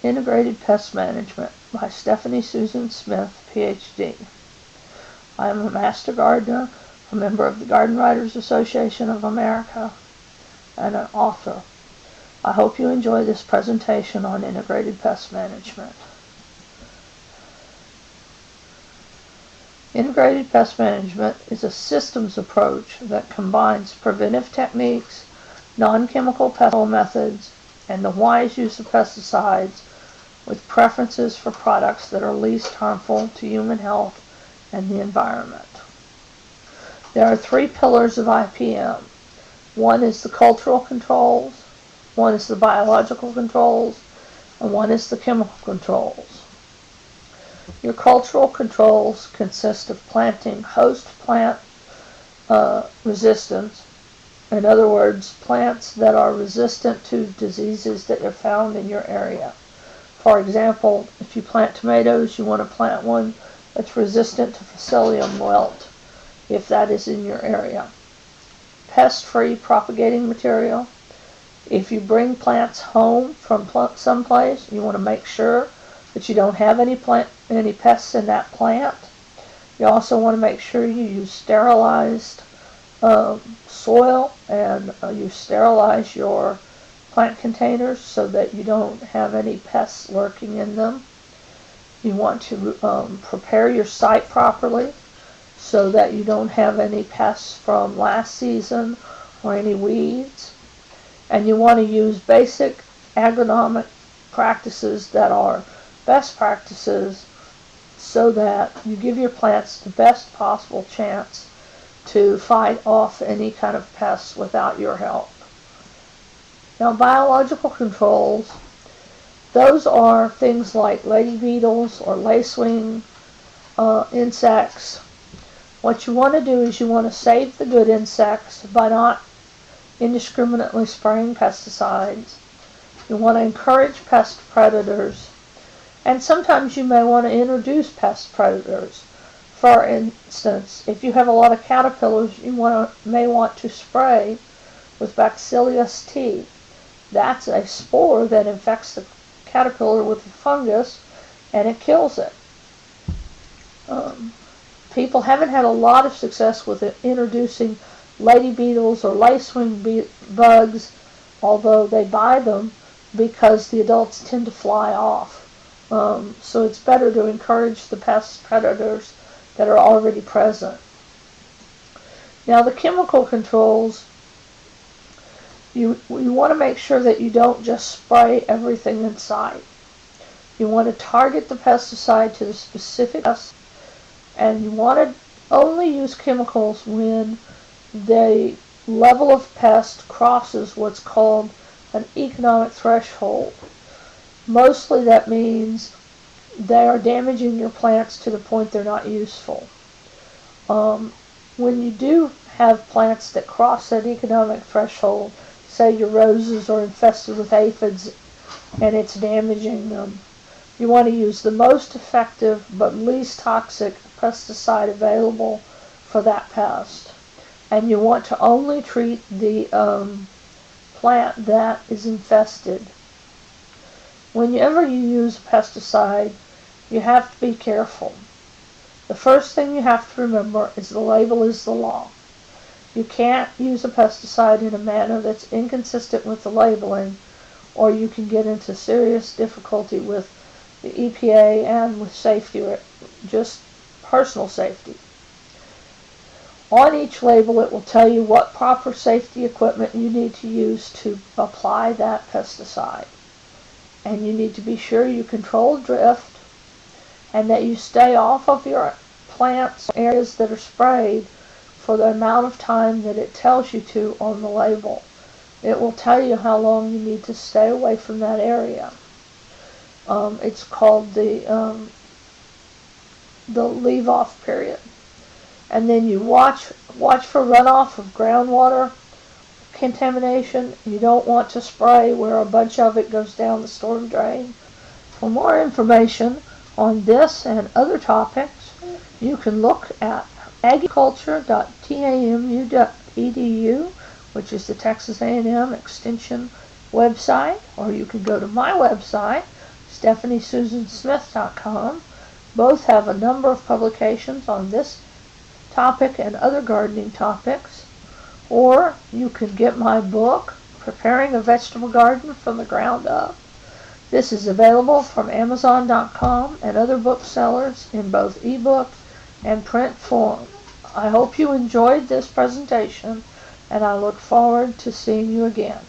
Integrated Pest Management by Stephanie Susan Smith, Ph.D. I am a Master Gardener, a member of the Garden Writers Association of America, and an author. I hope you enjoy this presentation on integrated pest management. Integrated pest management is a systems approach that combines preventive techniques, non-chemical pest control methods, and the wise use of pesticides with preferences for products that are least harmful to human health and the environment. There are three pillars of IPM. One is the cultural controls, one is the biological controls, and one is the chemical controls. Your cultural controls consist of planting host plant resistance, in other words, plants that are resistant to diseases that are found in your area. For example, if you plant tomatoes, you want to plant one that's resistant to Phaceolum wilt, if that is in your area. Pest-free propagating material. If you bring plants home from someplace, you want to make sure that you don't have any pests in that plant. You also want to make sure you use sterilized soil and you sterilize your plant containers so that you don't have any pests lurking in them. You want to prepare your site properly so that you don't have any pests from last season or any weeds. And you want to use basic agronomic practices that are best practices so that you give your plants the best possible chance to fight off any kind of pests without your help. Now, biological controls, those are things like lady beetles or lacewing insects. What you want to do is you want to save the good insects by not indiscriminately spraying pesticides. You want to encourage pest predators, and sometimes you may want to introduce pest predators. For instance, if you have a lot of caterpillars, you may want to spray with Bacillus T. That's a spore that infects the caterpillar with the fungus and it kills it. People haven't had a lot of success with it, lady beetles or lacewing bugs, although they buy them, because the adults tend to fly off. So it's better to encourage the pest predators that are already present. Now, the chemical controls, you want to make sure that you don't just spray everything in sight. You want to target the pesticide to the specific pest, and you want to only use chemicals when the level of pest crosses what's called an economic threshold. Mostly that means they are damaging your plants to the point they're not useful. When you do have plants that cross that economic threshold, say your roses are infested with aphids and it's damaging them, you want to use the most effective but least toxic pesticide available for that pest. And you want to only treat the plant that is infested. Whenever you use a pesticide, you have to be careful. The first thing you have to remember is the label is the law. You can't use a pesticide in a manner that's inconsistent with the labeling, or you can get into serious difficulty with the EPA and with safety, just personal safety. On each label, it will tell you what proper safety equipment you need to use to apply that pesticide. And you need to be sure you control drift and that you stay off of your plants or areas that are sprayed for the amount of time that it tells you to on the label. It will tell you how long you need to stay away from that area. It's called the leave-off period. And then you watch for runoff of groundwater contamination. You don't want to spray where a bunch of it goes down the storm drain. For more information on this and other topics, you can look at agriculture.tamu.edu, which is the Texas A&M Extension website, or you can go to my website, StephanieSusanSmith.com. Both have a number of publications on this topic and other gardening topics. Or you can get my book, Preparing a Vegetable Garden from the Ground Up. This is available from Amazon.com and other booksellers in both ebook and print form. I hope you enjoyed this presentation, and I look forward to seeing you again.